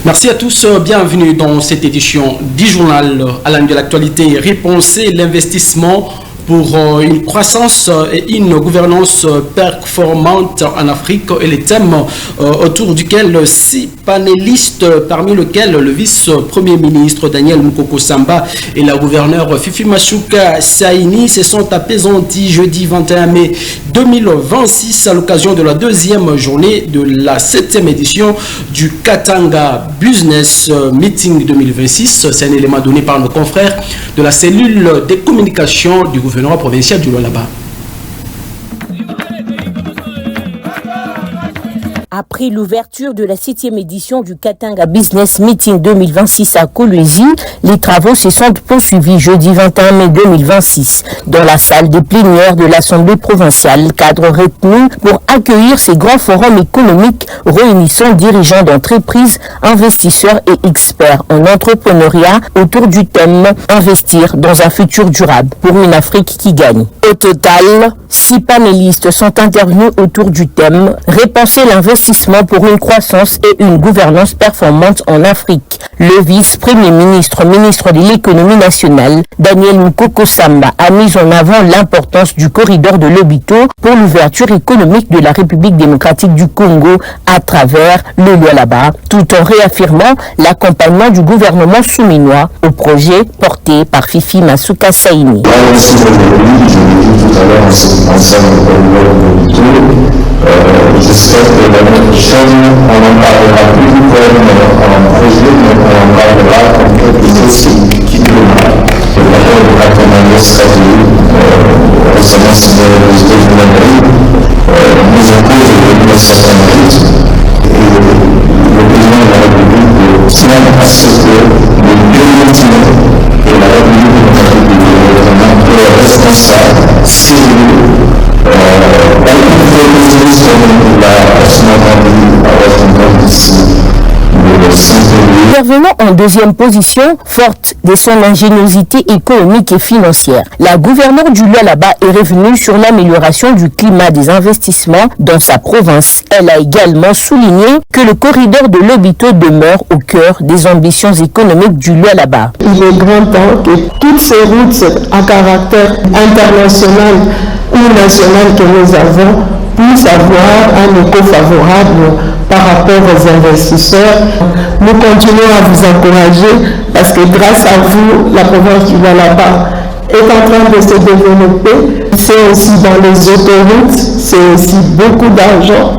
Merci à tous, bienvenue dans cette édition du journal à l'âme de l'actualité. Réponse et l'investissement pour une croissance et une gouvernance performante en Afrique et les thèmes autour duquel 6 panélistes, parmi lesquels le vice-premier ministre Daniel Mukoko Samba et la gouverneure Fifi Machuka Saini se sont apaisantis jeudi 21 mai 2026 à l'occasion de la deuxième journée de la 7e édition du Katanga Business Meeting 2026. C'est un élément donné par nos confrères de la cellule des communications du gouvernement provincial du Lualaba. Après l'ouverture de la 7e édition du Katanga Business Meeting 2026 à Kolwezi, les travaux se sont poursuivis jeudi 21 mai 2026 dans la salle des plénières de l'Assemblée provinciale, cadre retenu pour accueillir ces grands forums économiques réunissant dirigeants d'entreprises, investisseurs et experts en entrepreneuriat autour du thème « Investir dans un futur durable pour une Afrique qui gagne ». Au total, 6 panélistes sont intervenus autour du thème « Repenser l'investissement pour une croissance et une gouvernance performante en Afrique ». Le vice-premier ministre, ministre de l'économie nationale, Daniel Mukoko Samba, a mis en avant l'importance du corridor de Lobito pour l'ouverture économique de la République démocratique du Congo à travers le Lualaba, tout en réaffirmant l'accompagnement du gouvernement souminois au projet porté par Fifi Masuka Saini. J'espère que l'année prochaine, on en parlera plus comme un projet, mais on en parlera comme quelque chose qui démarre. Le rapport de partenariat stratégique, récemment signé aux États-Unis d'Amérique, nous impose de venir à certains rythmes. Et le président de la République tient à ce que les deux continents et la République démocratique du Congo vraiment soient responsables, sérieux, Intervenant en deuxième position, forte de son ingéniosité économique et financière, la gouverneure du Lualaba est revenue sur l'amélioration du climat des investissements dans sa province. Elle a également souligné que le corridor de Lobito demeure au cœur des ambitions économiques du Lualaba. Il est grand temps que toutes ces routes à caractère international ou national que nous avons puissent avoir un écho favorable par rapport aux investisseurs. Nous continuons à vous encourager parce que grâce à vous, la province du Lualaba est en train de se développer. C'est aussi dans les autoroutes, c'est aussi beaucoup d'argent.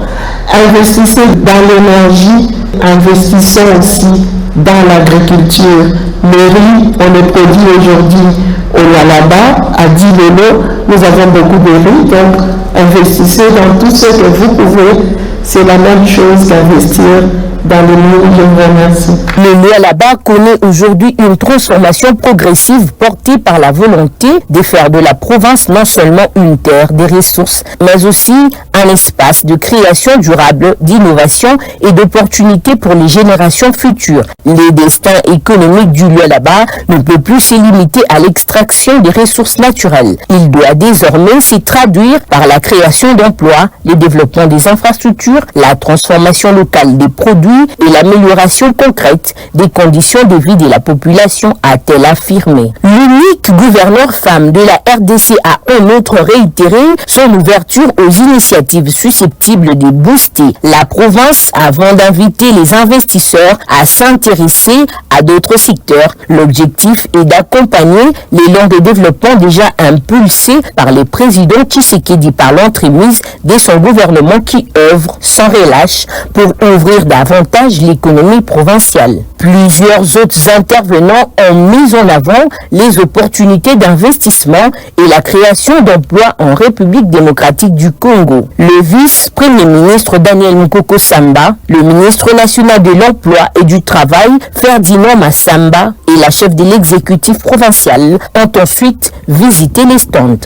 Investissez dans l'énergie, investissons aussi dans l'agriculture. Le riz, on le produit aujourd'hui au Lualaba, à Dilolo, nous avons beaucoup de riz, donc investissez dans tout ce que vous pouvez. C'est la même chose qu'investir dans le monde. Je vous remercie. Le Lualaba connaît aujourd'hui une transformation progressive portée par la volonté de faire de la province non seulement une terre des ressources, mais aussi un espace de création durable, d'innovation et d'opportunités pour les générations futures. Les destins économiques du Lualaba ne peut plus se limiter à l'extraction des ressources naturelles. Il doit désormais se traduire par la création d'emplois, le développement des infrastructures, la transformation locale des produits et l'amélioration concrète des conditions de vie de la population, a-t-elle affirmé. L'unique gouverneur femme de la RDC a en outre réitéré son ouverture aux initiatives susceptibles de booster la province avant d'inviter les investisseurs à s'intéresser à d'autres secteurs. L'objectif est d'accompagner l'élan de développement déjà impulsé par les présidents Tshisekedi par l'entremise de son gouvernement qui œuvre sans relâche pour ouvrir davantage l'économie provinciale. Plusieurs autres intervenants ont mis en avant les opportunités d'investissement et la création d'emplois en République démocratique du Congo. Le vice-premier ministre Daniel Mukoko Samba, le ministre national de l'Emploi et du Travail Ferdinand Massamba et la chef de l'exécutif provincial ont ensuite visité les stands.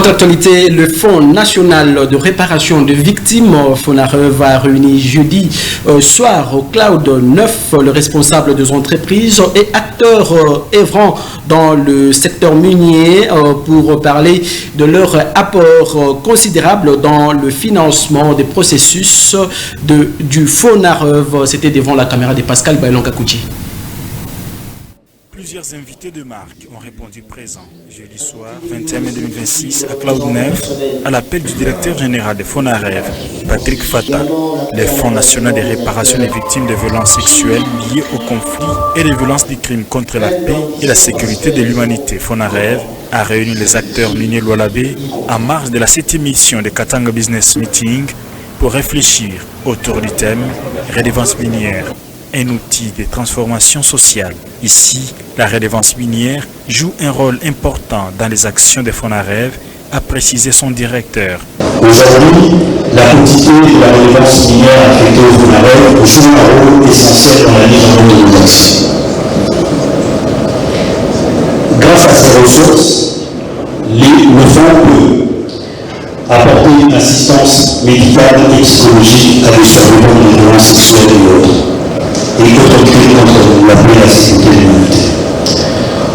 Autre actualité, le Fonds national de réparation de victimes, FONAREV, a réuni jeudi soir au Cloud 9 le responsable des entreprises et acteurs œuvrant dans le secteur minier pour parler de leur apport considérable dans le financement des processus du FONAREV. C'était devant la caméra de Pascal Bailon-Kakouchi. Plusieurs invités de marque ont répondu présents jeudi soir 21 mai 2026 à Cloud 9 à l'appel du directeur général de FONAREV, Patrick Fata. Le Fonds national de réparation des victimes de violences sexuelles liées au conflit et des violences des crimes contre la paix et la sécurité de l'humanité, FONAREV, a réuni les acteurs miniers Lualabé en marge de la 7e édition de Katanga Business Meeting pour réfléchir autour du thème « Redevance minière ». Un outil de transformation sociale. Ici, la redevance minière joue un rôle important dans les actions de FONAREV, a précisé son directeur. Aujourd'hui, la quantité de la redevance minière affectée au FONAREV joue un rôle essentiel dans la mise en œuvre de nos actions. Grâce à ces ressources, le fonds peut apporter une assistance médicale et psychologique à des survivants de violences sexuelles et autres, et autorités contre la paix et la sécurité de l'humanité.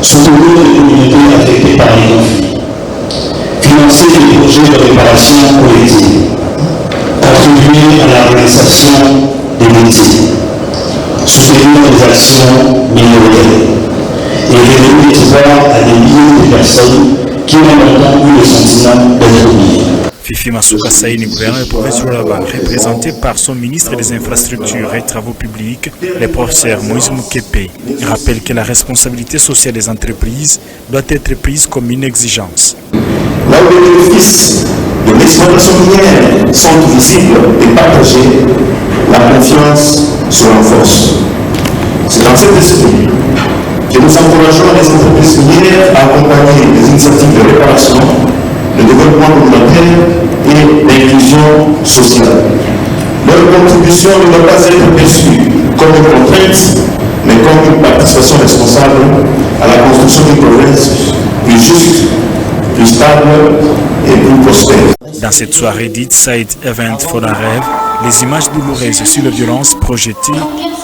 Soutenir les communautés affectées par les conflits, financer des projets de réparation collective, contribuer à la réalisation des métiers, soutenir les actions minoritaires et redonner espoir à des milliers de personnes qui ont longtemps eu le sentiment d'être oubliées. Fifi Masuka Saïni, gouverneur de province de Lualaba, représenté par son ministre des Infrastructures et Travaux Publics, le professeur Moïse Moukepe, rappelle que la responsabilité sociale des entreprises doit être prise comme une exigence. Là où les bénéfices de l'exploitation minière sont visibles et partagés, la confiance se renforce. C'est dans cet esprit que nous encourageons les entreprises minières à accompagner les initiatives de réparation, le développement communautaire et l'inclusion sociale. Leur contribution ne doit pas être perçue comme une contrainte, mais comme une participation responsable à la construction d'une province plus juste, plus stable et plus prospère. Dans cette soirée dite Side Event FONAREV, les images douloureuses sur les violences projetées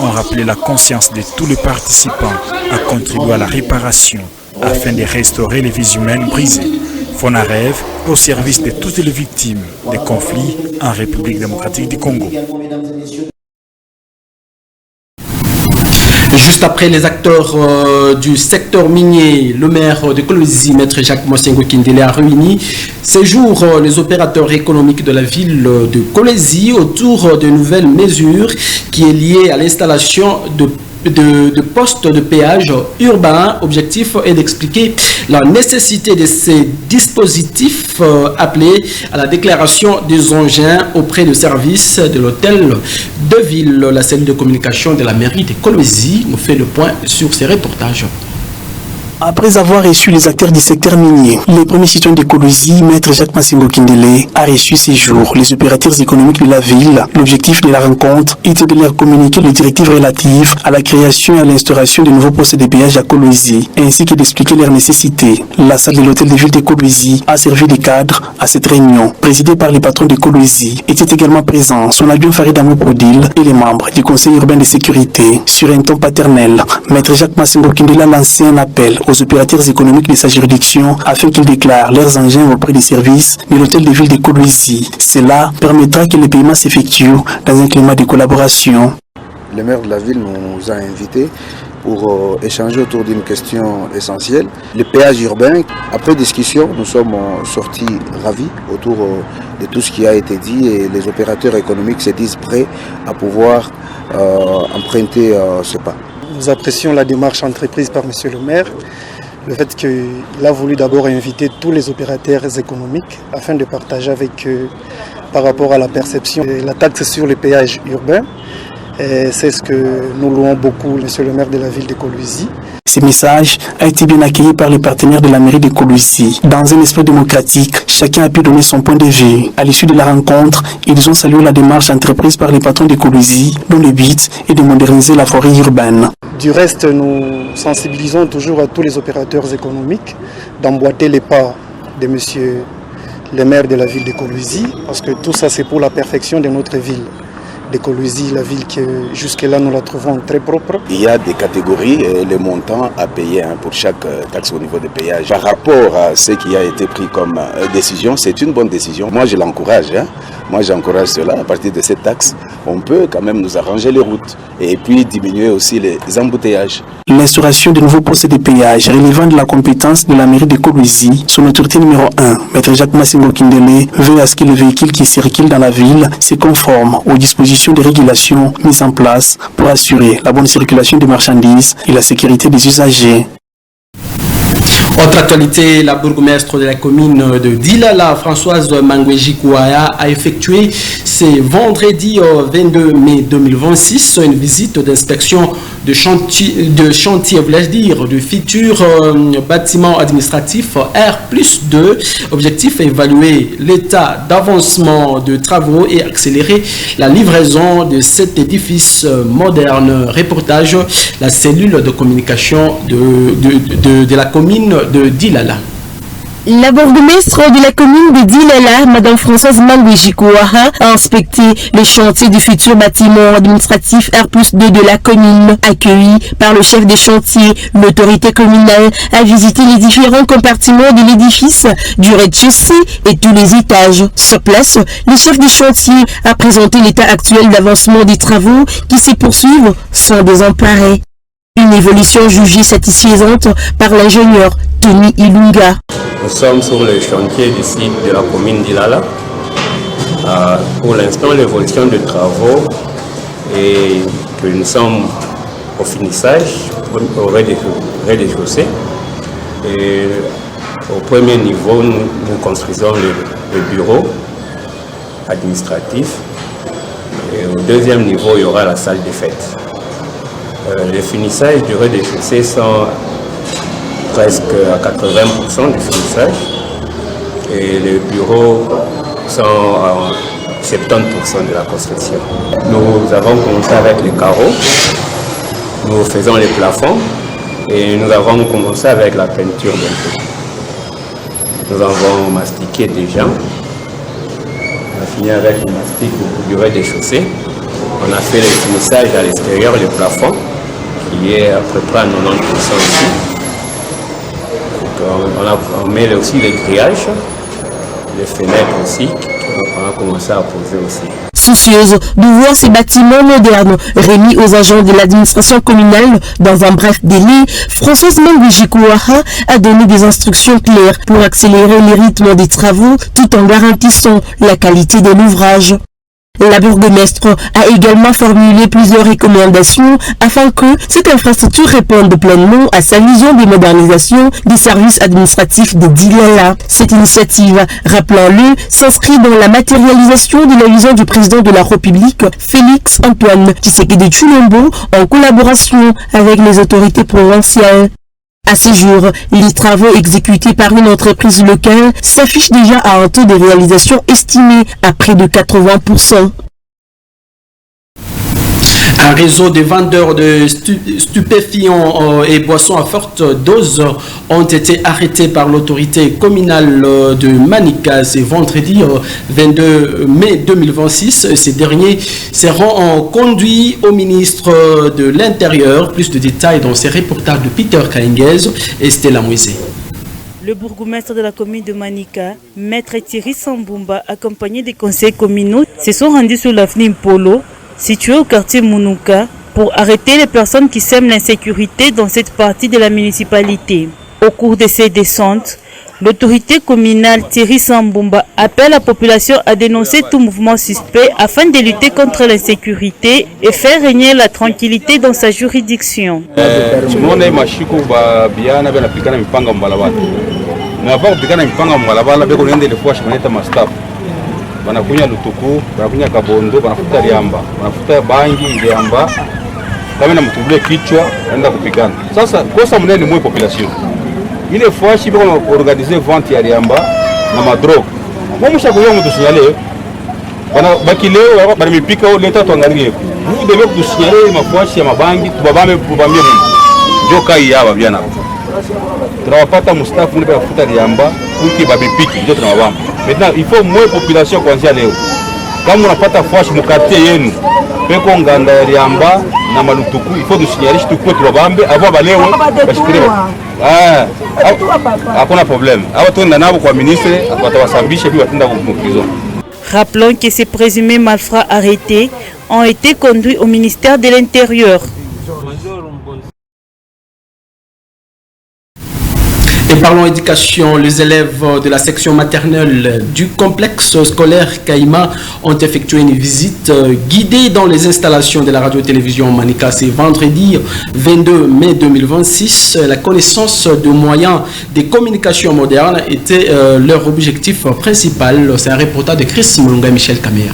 ont rappelé la conscience de tous les participants à contribuer à la réparation afin de restaurer les vies humaines brisées. FONAREV au service de toutes les victimes des conflits en République démocratique du Congo. Juste après les acteurs du secteur minier, le maire de Kolwezi, Maître Jacques Mosengo Kindele, a réuni ces jours les opérateurs économiques de la ville de Kolwezi autour de nouvelles mesures qui est liée à l'installation de postes de péage urbains. Objectif est d'expliquer la nécessité de ces dispositifs appelés à la déclaration des engins auprès de services de l'hôtel de ville. La cellule de communication de la mairie de Kolwezi nous fait le point sur ces reportages. Après avoir reçu les acteurs du secteur minier, le premier citoyen de Kolwezi, Maître Jacques Mosengo Kindele, a reçu ces jours les opérateurs économiques de la ville. L'objectif de la rencontre était de leur communiquer les directives relatives à la création et à l'instauration de nouveaux postes de péage à Kolwezi, ainsi que d'expliquer leurs nécessités. La salle de l'hôtel de ville de Kolwezi a servi de cadre à cette réunion. Présidée par les patrons de Kolwezi, étaient également présents son adjoint Farid Amopodil et les membres du conseil urbain de sécurité. Sur un ton paternel, Maître Jacques Mosengo Kindele a lancé un appel aux opérateurs économiques de sa juridiction afin qu'ils déclarent leurs engins auprès des services de l'hôtel de ville de Kolwezi. Cela permettra que les paiements s'effectuent dans un climat de collaboration. Le maire de la ville nous a invités pour échanger autour d'une question essentielle. Le péage urbain, après discussion, nous sommes sortis ravis autour de tout ce qui a été dit et les opérateurs économiques se disent prêts à pouvoir emprunter ce pas. Nous apprécions la démarche entreprise par M. le maire, le fait qu'il a voulu d'abord inviter tous les opérateurs économiques afin de partager avec eux par rapport à la perception de la taxe sur les péages urbains. C'est ce que nous louons beaucoup, M. le maire de la ville de Kolwezi. Ce message a été bien accueilli par les partenaires de la mairie de Kolwezi. Dans un esprit démocratique, chacun a pu donner son point de vue. À l'issue de la rencontre, ils ont salué la démarche entreprise par les patrons de Kolwezi, dont le but est de moderniser la forêt urbaine. Du reste, nous sensibilisons toujours à tous les opérateurs économiques d'emboîter les pas de M. les maires de la ville de Kolwezi, parce que tout ça c'est pour la perfection de notre ville de Kolwezi, la ville que jusque-là nous la trouvons très propre. Il y a des catégories et les montants à payer pour chaque taxe au niveau des péages. Par rapport à ce qui a été pris comme décision, c'est une bonne décision. Moi je l'encourage. Moi j'encourage cela. À partir de cette taxe, on peut quand même nous arranger les routes et puis diminuer aussi les embouteillages. L'instauration de nouveaux postes de péage relevant de la compétence de la mairie de Kolwezi, son autorité numéro 1, Maître Jacques Massingo Kindele, veut à ce que le véhicule qui circule dans la ville se conforme aux dispositions de régulation mises en place pour assurer la bonne circulation des marchandises et la sécurité des usagers. Autre actualité, la bourgmestre de la commune de Dilala, Françoise Mangweji Kouaya, a effectué ce vendredi 22 mai 2026 une visite d'inspection de chantier, voulais-je dire, du futur bâtiment administratif R+2. Objectif évaluer l'état d'avancement de travaux et accélérer la livraison de cet édifice moderne. Reportage, la cellule de communication de la commune de Dilala. La bourgmestre de la commune de Dilala, Madame Françoise Mangweji Kouaya, a inspecté le chantier du futur bâtiment administratif R+2 de la commune. Accueilli par le chef des chantiers, l'autorité communale a visité les différents compartiments de l'édifice, du rez-de-chaussée et tous les étages. Sur place, le chef des chantiers a présenté l'état actuel d'avancement des travaux qui se poursuivent sans désemparer. Une évolution jugée satisfaisante par l'ingénieur Tony Ilunga. Nous sommes sur le chantier du site de la commune d'Ilala. Pour l'instant, l'évolution des travaux est que nous sommes au finissage, au rez-de-chaussée. Et au premier niveau, nous construisons le bureau administratif. Et au deuxième niveau, il y aura la salle des fêtes. Les finissages du rez-de-chaussée sont presque à 80% du finissage et les bureaux sont à 70% de la construction. Nous avons commencé avec les carreaux, nous faisons les plafonds et nous avons commencé avec la peinture d'un peu. Nous avons mastiqué déjà, on a fini avec le mastic du rez-de-chaussée. On a fait le finissage à l'extérieur, le plafond, qui est à peu près à 90% ici. On met aussi les grillages, les fenêtres aussi, on a commencé à poser aussi. Soucieuse de voir ces bâtiments modernes remis aux agents de l'administration communale dans un bref délai, Françoise Mangweji Kouaya a donné des instructions claires pour accélérer les rythmes des travaux tout en garantissant la qualité de l'ouvrage. La bourgmestre a également formulé plusieurs recommandations afin que cette infrastructure réponde pleinement à sa vision de modernisation des services administratifs de Dilala. Cette initiative, rappelons-le, s'inscrit dans la matérialisation de la vision du président de la République, Félix Antoine Tshisekedi Tshilombo, en collaboration avec les autorités provinciales. À ce jour, les travaux exécutés par une entreprise locale s'affichent déjà à un taux de réalisation estimé à près de 80%. Un réseau de vendeurs de stupéfiants et boissons à forte dose ont été arrêtés par l'autorité communale de Manika ce vendredi 22 mai 2026. Ces derniers seront conduits au ministre de l'Intérieur. Plus de détails dans ces reportages de Peter Kainguez et Stella Moisé. Le bourgmestre de la commune de Manika, Maître Thierry Sambumba, accompagné des conseils communaux, se sont rendus sur l'avenue Polo, situé au quartier Munuka, pour arrêter les personnes qui sèment l'insécurité dans cette partie de la municipalité. Au cours de ces descentes, l'autorité communale Thierry Sambumba appelle la population à dénoncer tout mouvement suspect afin de lutter contre l'insécurité et faire régner la tranquillité dans sa juridiction. Wanakunya lutuku, wanakunya kabondo, wanafuta liamba, wanafuta bangi liamba, kama na mtumbule kichwa anaenda kupigana. Sasa kosa mnene mwe population. Ile fwashi biko organiser vente ya liamba na madrogue. Mwamusha kuyo mtu signale. Wana baki leo bari mipika au leta tuangalie. Vous devez kusignaler mafwashi ya mabangi tubabame mtu. Ndio kai hapa vijana. Tunawapata mustafu mwe kufuta liamba, uki babipiki ndio tunawabamba. Maintenant, il faut moins de population kuanzia leo. Kama unapata fwashi mkartie yenu, peko nganda ya Liamba na Malutuku, il faut tusinyalishe tukue tubabambe avant balewe bashikiriwe. Hakuna problème. Aba tuenda nabo kwa ministre, atawasambisha bi watenda ku prison. Rappelons que ces présumés malfrats arrêtés ont été conduits au ministère de l'Intérieur. Et parlons éducation, les élèves de la section maternelle du complexe scolaire Caïma ont effectué une visite guidée dans les installations de la radio-télévision Manika. C'est vendredi 22 mai 2026. La connaissance de moyens de communication modernes était leur objectif principal. C'est un reportage de Chris Moulunga et Michel Kamea.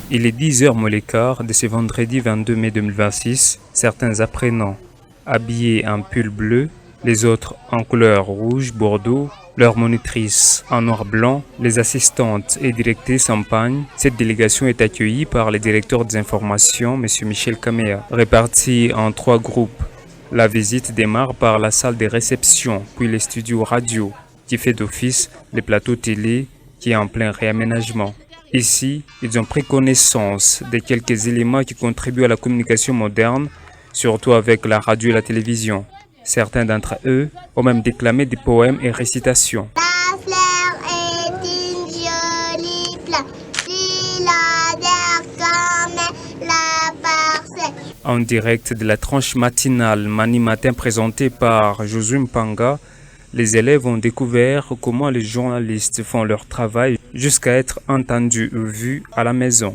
Il est 10h moins le quart de ce vendredi 22 mai 2026. Certains apprenants habillés en pull bleu, les autres en couleur rouge, bordeaux, leurs monitrices en noir-blanc, les assistantes et directrices en pagne. Cette délégation est accueillie par le directeur des informations, M. Michel Kamea, répartis en 3 groupes. La visite démarre par la salle de réception, puis les studios radio, qui fait d'office le plateau télé, qui est en plein réaménagement. Ici, ils ont pris connaissance de quelques éléments qui contribuent à la communication moderne, surtout avec la radio et la télévision. Certains d'entre eux ont même déclamé des poèmes et récitations. La fleur est une jolie fleur, tu l'adores comme la parcelle. En direct de la tranche matinale Mani Matin présentée par Josué Mpanga, les élèves ont découvert comment les journalistes font leur travail jusqu'à être entendus ou vus à la maison.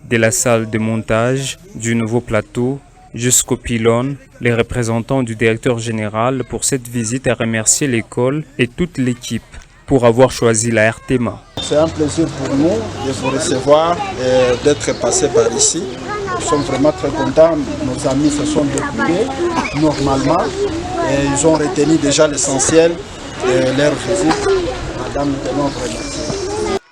De la salle de montage du nouveau plateau jusqu'au pylône, les représentants du directeur général pour cette visite a remercié l'école et toute l'équipe pour avoir choisi la RTMA. C'est un plaisir pour nous de vous recevoir et d'être passé par ici. Nous sommes vraiment très contents. Nos amis se sont déployés normalement et ils ont retenu déjà l'essentiel de leur visite. Madame, nous tenons remercier.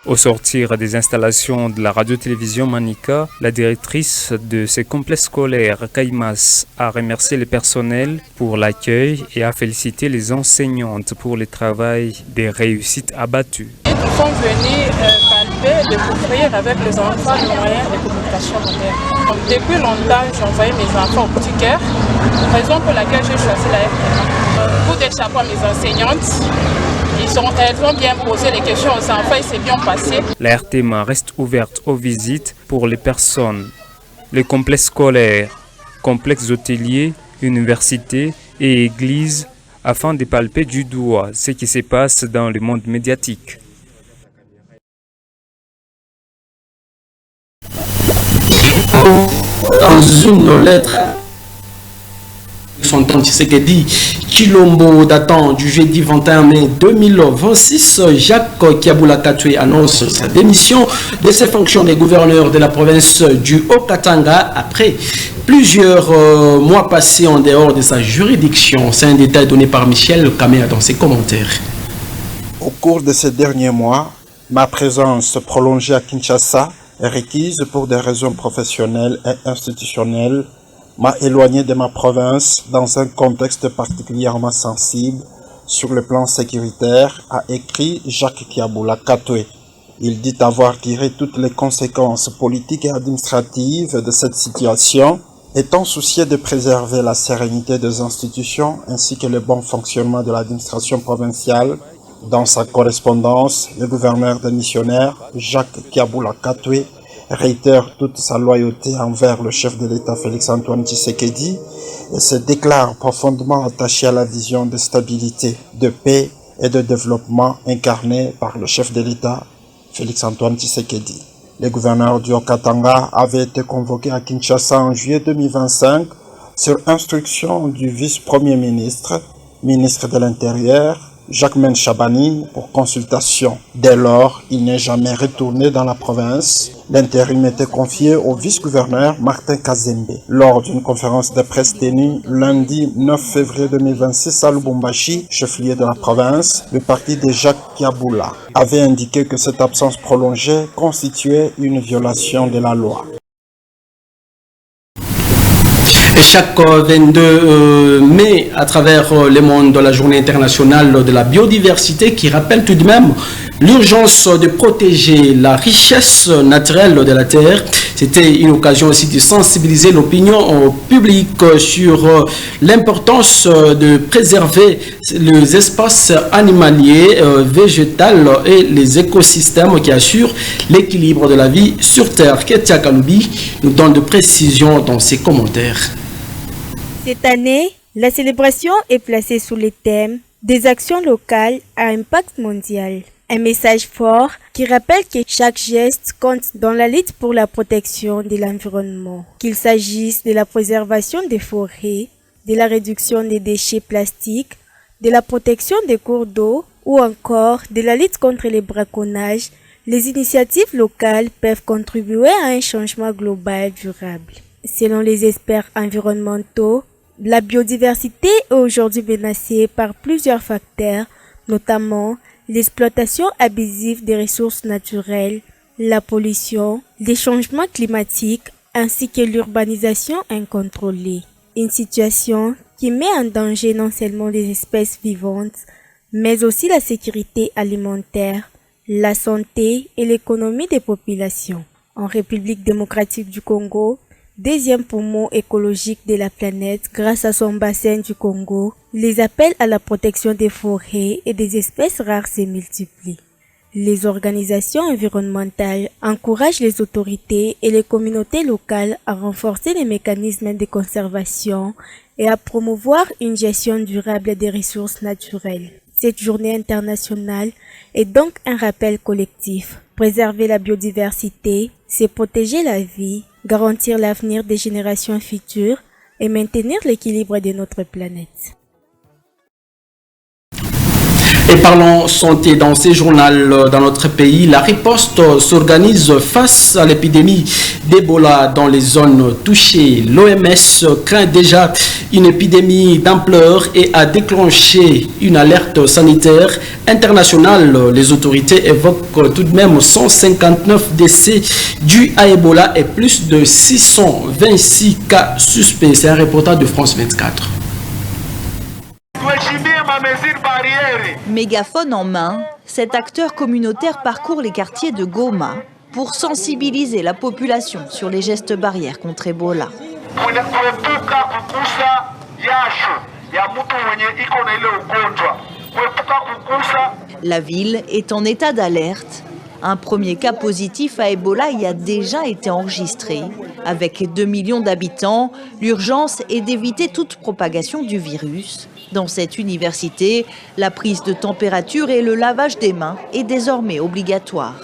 Au sortir des installations de la radio-télévision Manika, la directrice de ce complexe scolaire, Caïmas, a remercié le personnel pour l'accueil et a félicité les enseignantes pour le travail des réussites abattues. Nous sommes venus palper, découvrir avec les enfants les moyens de communication moderne. Depuis longtemps, j'ai envoyé mes enfants au petit cœur, raison pour laquelle j'ai choisi la RTMA. Coup de chapeau à mes enseignantes. Elles ont bien posé les questions aux enfants et c'est bien passé. La RTMA reste ouverte aux visites pour les personnes, les complexes scolaires, complexes hôteliers, universités et églises afin de palper du doigt ce qui se passe dans le monde médiatique. Dans une lettre, son Tshisekedi Chilombo datant du jeudi 21 mai 2026, Jacques Kiabula Katwe annonce sa démission de ses fonctions de gouverneur de la province du Haut-Katanga après plusieurs mois passés en dehors de sa juridiction. C'est un détail donné par Michel Kamea dans ses commentaires. Au cours de ces derniers mois, ma présence prolongée à Kinshasa est requise pour des raisons professionnelles et institutionnelles, m'a éloigné de ma province dans un contexte particulièrement sensible sur le plan sécuritaire, a écrit Jacques Kiabula Katwe. Il dit avoir tiré toutes les conséquences politiques et administratives de cette situation, étant soucieux de préserver la sérénité des institutions ainsi que le bon fonctionnement de l'administration provinciale. Dans sa correspondance, le gouverneur démissionnaire, Jacques Kiabula Katwe, réitère toute sa loyauté envers le chef de l'État Félix-Antoine Tshisekedi et se déclare profondément attaché à la vision de stabilité, de paix et de développement incarnée par le chef de l'État Félix-Antoine Tshisekedi. Le gouverneur du Haut-Katanga avait été convoqué à Kinshasa en juillet 2025 sur instruction du vice-premier ministre, ministre de l'Intérieur, Jacques Chabani, pour consultation. Dès lors, il n'est jamais retourné dans la province. L'intérim était confié au vice-gouverneur Martin Kazembe. Lors d'une conférence de presse tenue lundi 9 février 2026 à Lubumbashi, chef-lieu de la province, le parti de Jacques Kiabula avait indiqué que cette absence prolongée constituait une violation de la loi. Et chaque 22 mai, à travers le monde de la journée internationale de la biodiversité, qui rappelle tout de même l'urgence de protéger la richesse naturelle de la terre. C'était une occasion aussi de sensibiliser l'opinion publique sur l'importance de préserver les espaces animaliers, végétaux et les écosystèmes qui assurent l'équilibre de la vie sur Terre. Ketia Kaloubi nous donne de précisions dans ses commentaires. Cette année, la célébration est placée sous le thème des actions locales à impact mondial. Un message fort qui rappelle que chaque geste compte dans la lutte pour la protection de l'environnement. Qu'il s'agisse de la préservation des forêts, de la réduction des déchets plastiques, de la protection des cours d'eau ou encore de la lutte contre les braconnages, les initiatives locales peuvent contribuer à un changement global durable. Selon les experts environnementaux, la biodiversité est aujourd'hui menacée par plusieurs facteurs, notamment l'exploitation abusive des ressources naturelles, la pollution, les changements climatiques ainsi que l'urbanisation incontrôlée. Une situation qui met en danger non seulement les espèces vivantes, mais aussi la sécurité alimentaire, la santé et l'économie des populations. En République démocratique du Congo, deuxième poumon écologique de la planète grâce à son bassin du Congo, les appels à la protection des forêts et des espèces rares se multiplient. Les organisations environnementales encouragent les autorités et les communautés locales à renforcer les mécanismes de conservation et à promouvoir une gestion durable des ressources naturelles. Cette journée internationale est donc un rappel collectif. Préserver la biodiversité, c'est protéger la vie, garantir l'avenir des générations futures et maintenir l'équilibre de notre planète. Et parlons santé dans ces journaux dans notre pays. La riposte s'organise face à l'épidémie d'Ebola dans les zones touchées. L'OMS craint déjà une épidémie d'ampleur et a déclenché une alerte sanitaire internationale. Les autorités évoquent tout de même 159 décès dus à Ebola et plus de 626 cas suspects. C'est un reportage de France 24. Mégaphone en main, cet acteur communautaire parcourt les quartiers de Goma pour sensibiliser la population sur les gestes barrières contre Ebola. La ville est en état d'alerte. Un premier cas positif à Ebola y a déjà été enregistré. Avec 2 millions d'habitants, l'urgence est d'éviter toute propagation du virus. Dans cette université, la prise de température et le lavage des mains est désormais obligatoire.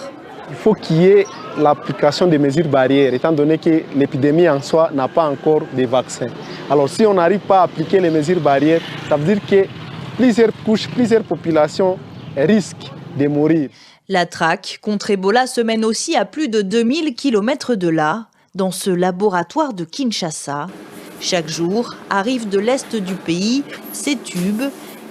Il faut qu'il y ait l'application des mesures barrières, étant donné que l'épidémie en soi n'a pas encore de vaccin. Alors si on n'arrive pas à appliquer les mesures barrières, ça veut dire que plusieurs couches, plusieurs populations risquent de mourir. La traque contre Ebola se mène aussi à plus de 2000 km de là, dans ce laboratoire de Kinshasa. Chaque jour arrivent de l'est du pays ces tubes.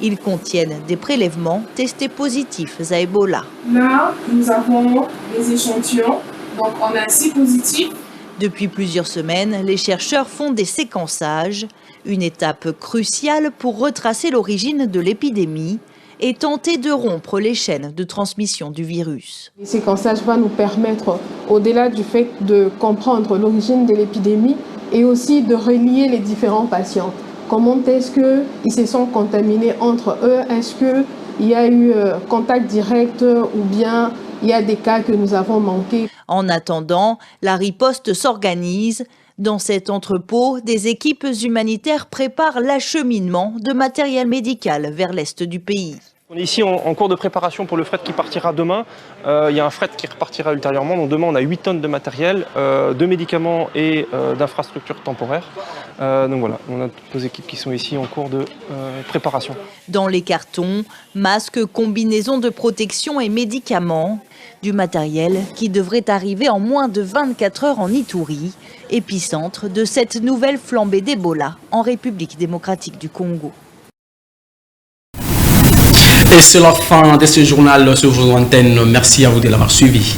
Ils contiennent des prélèvements testés positifs à Ebola. Là, nous avons des échantillons, donc on a 6 positifs. Depuis plusieurs semaines, les chercheurs font des séquençages, une étape cruciale pour retracer l'origine de l'épidémie et tenter de rompre les chaînes de transmission du virus. Le séquençage va nous permettre, au-delà du fait de comprendre l'origine de l'épidémie, et aussi de relier les différents patients. Comment est-ce qu'ils se sont contaminés entre eux? Est-ce qu'il y a eu contact direct ou bien il y a des cas que nous avons manqués? En attendant, la riposte s'organise. Dans cet entrepôt, des équipes humanitaires préparent l'acheminement de matériel médical vers l'est du pays. On est ici en cours de préparation pour le fret qui partira demain. Il y a un fret qui repartira ultérieurement. Donc demain, on a 8 tonnes de matériel, de médicaments et d'infrastructures temporaires. Donc voilà, on a toutes nos équipes qui sont ici en cours de préparation. Dans les cartons, masques, combinaisons de protection et médicaments. Du matériel qui devrait arriver en moins de 24 heures en Ituri, épicentre de cette nouvelle flambée d'Ebola en République démocratique du Congo. Et c'est la fin de ce journal sur vos antennes. Merci à vous de l'avoir suivi.